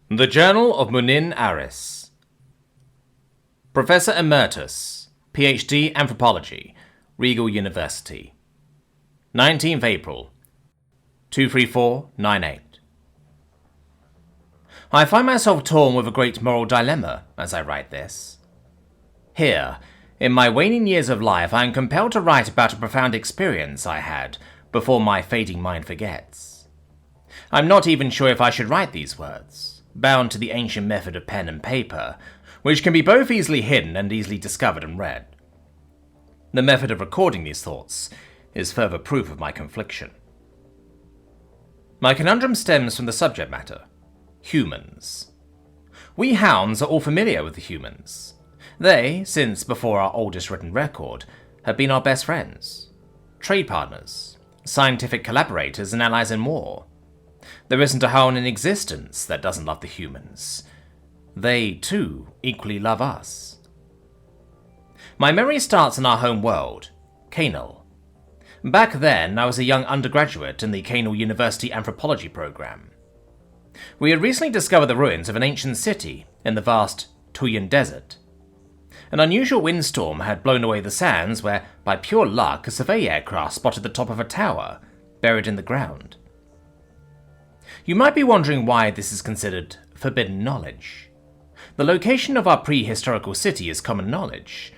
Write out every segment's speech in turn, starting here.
The Journal of Munin Aris. Professor Emeritus, Ph.D. Anthropology, Regal University. 19th April, 23498. I find myself torn with a great moral dilemma as I write this. Here, in my waning years of life, I am compelled to write about a profound experience I had before my fading mind forgets. I'm not even sure if I should write these words, bound to the ancient method of pen and paper, which can be both easily hidden and easily discovered and read. The method of recording these thoughts is further proof of my confliction. My conundrum stems from the subject matter: humans. We hounds are all familiar with the humans. They, since before our oldest written record, have been our best friends, trade partners, scientific collaborators, and allies in war. There isn't a hound in existence that doesn't love the humans. They, too, equally love us. My memory starts in our home world, Canal. Back then, I was a young undergraduate in the Canal University Anthropology program. We had recently discovered the ruins of an ancient city in the vast Tuyan Desert. An unusual windstorm had blown away the sands where, by pure luck, a survey aircraft spotted the top of a tower, buried in the ground. You might be wondering why this is considered forbidden knowledge. The location of our prehistorical city is common knowledge.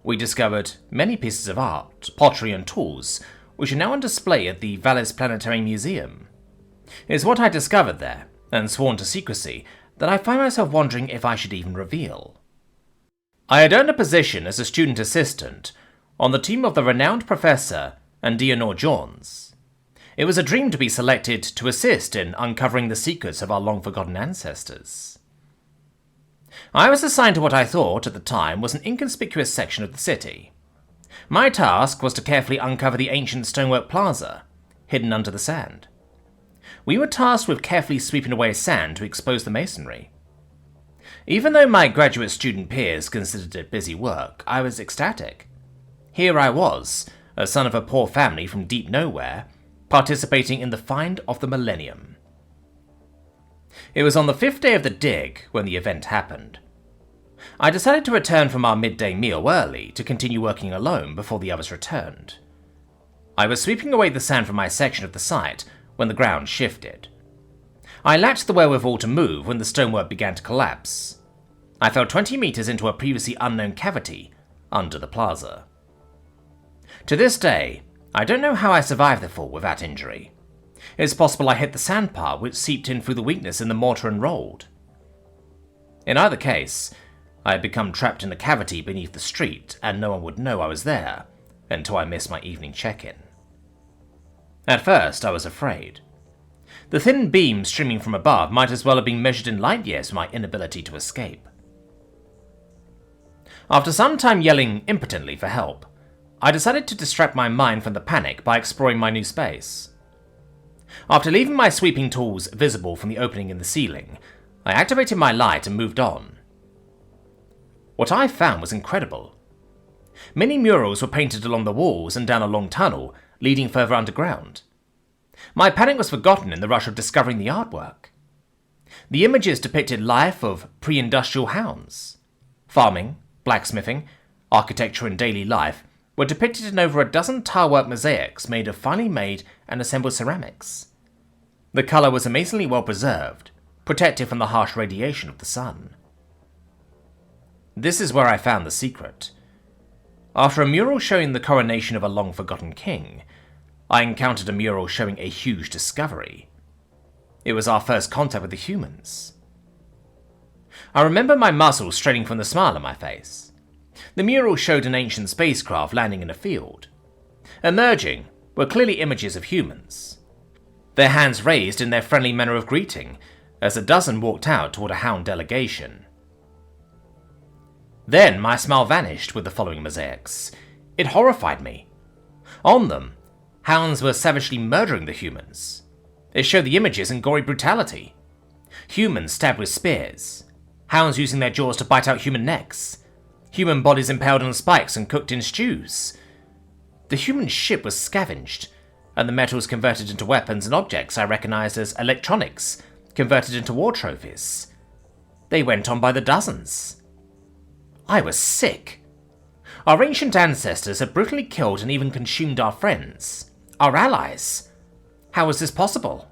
We discovered many pieces of art, pottery and tools, which are now on display at the Valles Planetary Museum. It's what I discovered there, and sworn to secrecy, that I find myself wondering if I should even reveal. I had earned a position as a student assistant on the team of the renowned Professor Andianor Jones. It was a dream to be selected to assist in uncovering the secrets of our long-forgotten ancestors. I was assigned to what I thought, at the time, was an inconspicuous section of the city. My task was to carefully uncover the ancient stonework plaza, hidden under the sand. We were tasked with carefully sweeping away sand to expose the masonry. Even though my graduate student peers considered it busy work, I was ecstatic. Here I was, a son of a poor family from deep nowhere, participating in the find of the millennium. It was on the 5th day of the dig when the event happened. I decided to return from our midday meal early to continue working alone before the others returned. I was sweeping away the sand from my section of the site when the ground shifted. I lacked the wherewithal to move when the stonework began to collapse. I fell 20 meters into a previously unknown cavity under the plaza. To this day, I don't know how I survived the fall without injury. It's possible I hit the sandpile which seeped in through the weakness in the mortar and rolled. In either case, I had become trapped in a cavity beneath the street and no one would know I was there until I missed my evening check-in. At first, I was afraid. The thin beam streaming from above might as well have been measured in light years for my inability to escape. After some time yelling impotently for help, I decided to distract my mind from the panic by exploring my new space. After leaving my sweeping tools visible from the opening in the ceiling, I activated my light and moved on. What I found was incredible. Many murals were painted along the walls and down a long tunnel leading further underground. My panic was forgotten in the rush of discovering the artwork. The images depicted life of pre-industrial hounds. Farming, blacksmithing, architecture and daily life were depicted in over a dozen tilework mosaics made of finely made and assembled ceramics. The colour was amazingly well preserved, protected from the harsh radiation of the sun. This is where I found the secret. After a mural showing the coronation of a long-forgotten king, I encountered a mural showing a huge discovery. It was our first contact with the humans. I remember my muscles straining from the smile on my face. The mural showed an ancient spacecraft landing in a field. Emerging were clearly images of humans, their hands raised in their friendly manner of greeting as a dozen walked out toward a hound delegation. Then my smile vanished with the following mosaics. It horrified me. On them, hounds were savagely murdering the humans. It showed the images in gory brutality. Humans stabbed with spears, hounds using their jaws to bite out human necks, human bodies impaled on spikes and cooked in stews. The human ship was scavenged, and the metals converted into weapons and objects I recognized as electronics, converted into war trophies. They went on by the dozens. I was sick. Our ancient ancestors had brutally killed and even consumed our friends, our allies. How was this possible?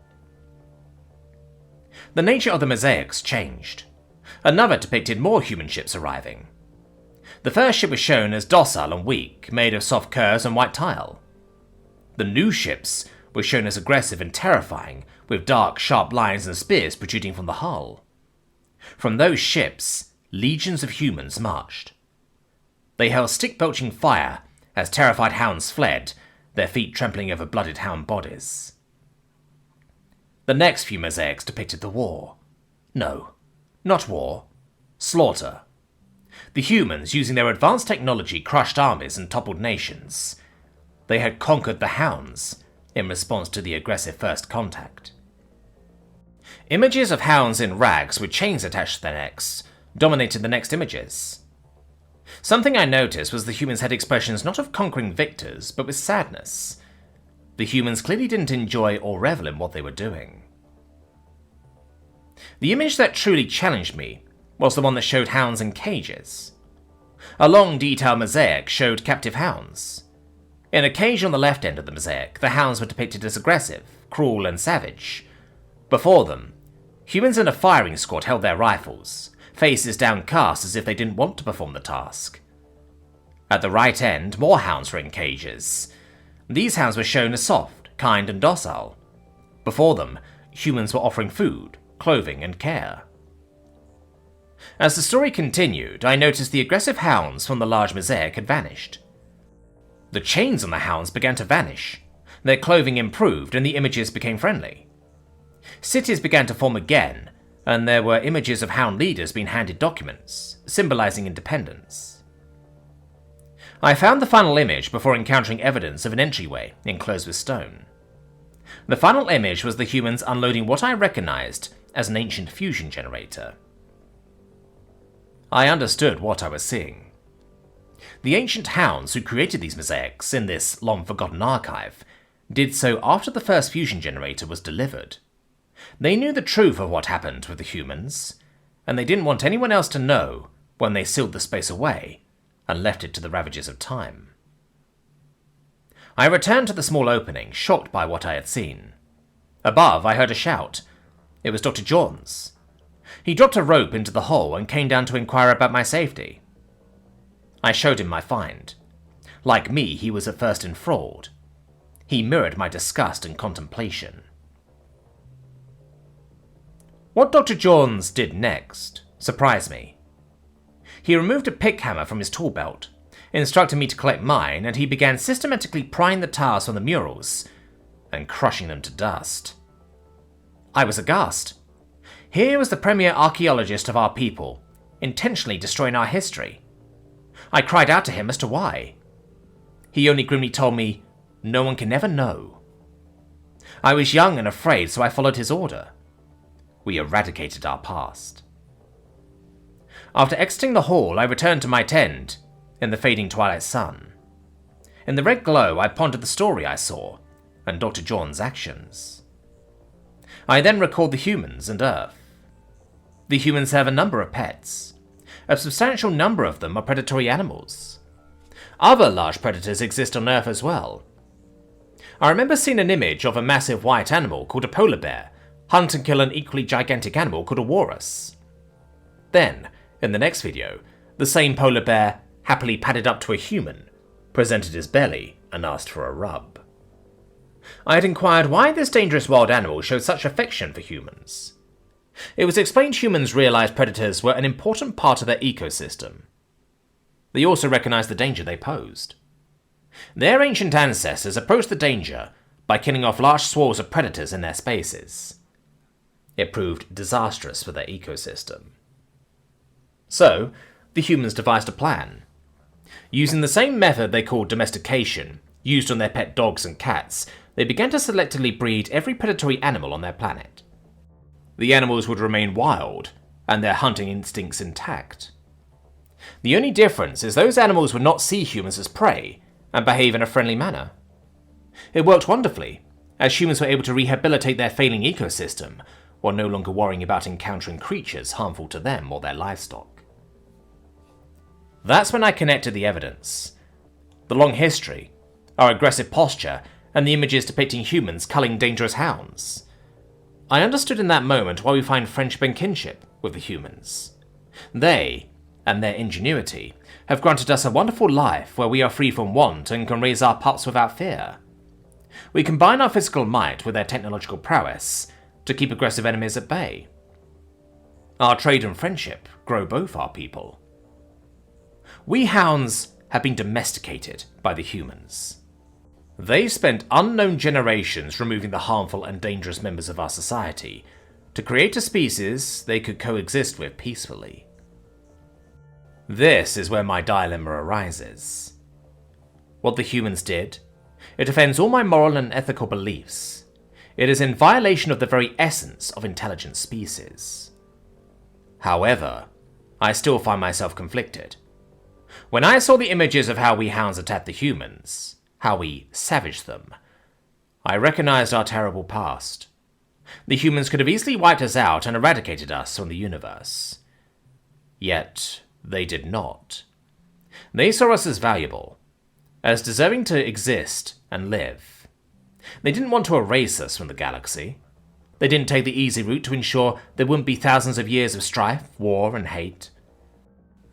The nature of the mosaics changed. Another depicted more human ships arriving. The first ship was shown as docile and weak, made of soft curves and white tile. The new ships were shown as aggressive and terrifying, with dark, sharp lines and spears protruding from the hull. From those ships, legions of humans marched. They held stick-belching fire as terrified hounds fled, their feet trampling over blooded hound bodies. The next few mosaics depicted the war. No, not war. Slaughter. The humans, using their advanced technology, crushed armies and toppled nations. They had conquered the hounds in response to the aggressive first contact. Images of hounds in rags with chains attached to their necks dominated the next images. Something I noticed was the humans had expressions not of conquering victors, but with sadness. The humans clearly didn't enjoy or revel in what they were doing. The image that truly challenged me was the one that showed hounds in cages. A long, detailed mosaic showed captive hounds. In a cage on the left end of the mosaic, the hounds were depicted as aggressive, cruel, and savage. Before them, humans in a firing squad held their rifles, faces downcast as if they didn't want to perform the task. At the right end, more hounds were in cages. These hounds were shown as soft, kind, and docile. Before them, humans were offering food, clothing, and care. As the story continued, I noticed the aggressive hounds from the large mosaic had vanished. The chains on the hounds began to vanish, their clothing improved, and the images became friendly. Cities began to form again, and there were images of hound leaders being handed documents, symbolizing independence. I found the final image before encountering evidence of an entryway enclosed with stone. The final image was the humans unloading what I recognized as an ancient fusion generator. I understood what I was seeing. The ancient hounds who created these mosaics in this long-forgotten archive did so after the first fusion generator was delivered. They knew the truth of what happened with the humans, and they didn't want anyone else to know when they sealed the space away and left it to the ravages of time. I returned to the small opening, shocked by what I had seen. Above, I heard a shout. It was Dr. Johns. He dropped a rope into the hole and came down to inquire about my safety. I showed him my find. Like me, he was at first enthralled. He mirrored my disgust and contemplation. What Dr. Johns did next surprised me. He removed a pick hammer from his tool belt, instructed me to collect mine, and he began systematically prying the tiles from the murals and crushing them to dust. I was aghast. Here was the premier archaeologist of our people, intentionally destroying our history. I cried out to him as to why. He only grimly told me, "No one can ever know." I was young and afraid, so I followed his order. We eradicated our past. After exiting the hall, I returned to my tent in the fading twilight sun. In the red glow, I pondered the story I saw and Dr. John's actions. I then recalled the humans and Earth. The humans have a number of pets. A substantial number of them are predatory animals. Other large predators exist on Earth as well. I remember seeing an image of a massive white animal called a polar bear hunt and kill an equally gigantic animal called a walrus. Then, in the next video, the same polar bear happily padded up to a human, presented his belly, and asked for a rub. I had inquired why this dangerous wild animal showed such affection for humans. It was explained humans realized predators were an important part of their ecosystem. They also recognized the danger they posed. Their ancient ancestors approached the danger by killing off large swarms of predators in their spaces. It proved disastrous for their ecosystem. So, the humans devised a plan. Using the same method they called domestication, used on their pet dogs and cats, they began to selectively breed every predatory animal on their planet. The animals would remain wild, and their hunting instincts intact. The only difference is those animals would not see humans as prey, and behave in a friendly manner. It worked wonderfully, as humans were able to rehabilitate their failing ecosystem, while no longer worrying about encountering creatures harmful to them or their livestock. That's when I connected the evidence. The long history, our aggressive posture, and the images depicting humans culling dangerous hounds. I understood in that moment why we find friendship and kinship with the humans. They, and their ingenuity, have granted us a wonderful life where we are free from want and can raise our pups without fear. We combine our physical might with their technological prowess to keep aggressive enemies at bay. Our trade and friendship grow both our people. We hounds have been domesticated by the humans. They spent unknown generations removing the harmful and dangerous members of our society to create a species they could coexist with peacefully. This is where my dilemma arises. What the humans did, it offends all my moral and ethical beliefs. It is in violation of the very essence of intelligent species. However, I still find myself conflicted. When I saw the images of how we hounds attacked the humans, how we savaged them, I recognized our terrible past. The humans could have easily wiped us out and eradicated us from the universe. Yet, they did not. They saw us as valuable, as deserving to exist and live. They didn't want to erase us from the galaxy. They didn't take the easy route to ensure there wouldn't be thousands of years of strife, war, and hate.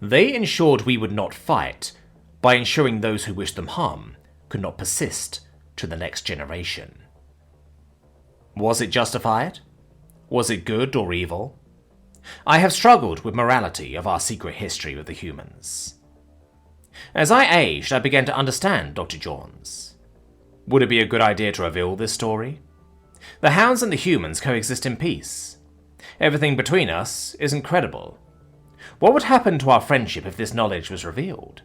They ensured we would not fight by ensuring those who wished them harm could not persist to the next generation. Was it justified? Was it good or evil? I have struggled with morality of our secret history with the humans. As I aged, I began to understand Dr. Jones. Would it be a good idea to reveal this story? The hounds and the humans coexist in peace. Everything between us is incredible. What would happen to our friendship if this knowledge was revealed?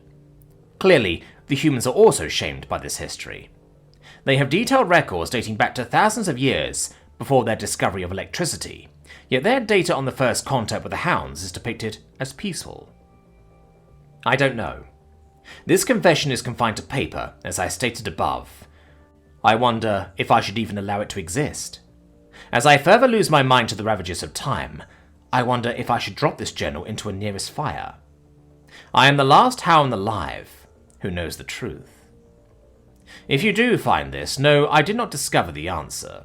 Clearly, the humans are also shamed by this history. They have detailed records dating back to thousands of years before their discovery of electricity, yet their data on the first contact with the hounds is depicted as peaceful. I don't know. This confession is confined to paper, as I stated above. I wonder if I should even allow it to exist. As I further lose my mind to the ravages of time, I wonder if I should drop this journal into a nearest fire. I am the last hound alive who knows the truth. If you do find this, no, I did not discover the answer.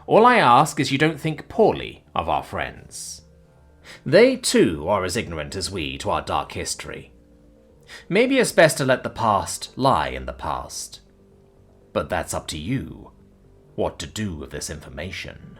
All I ask is you don't think poorly of our friends. They too are as ignorant as we to our dark history. Maybe it's best to let the past lie in the past. But that's up to you, what to do with this information.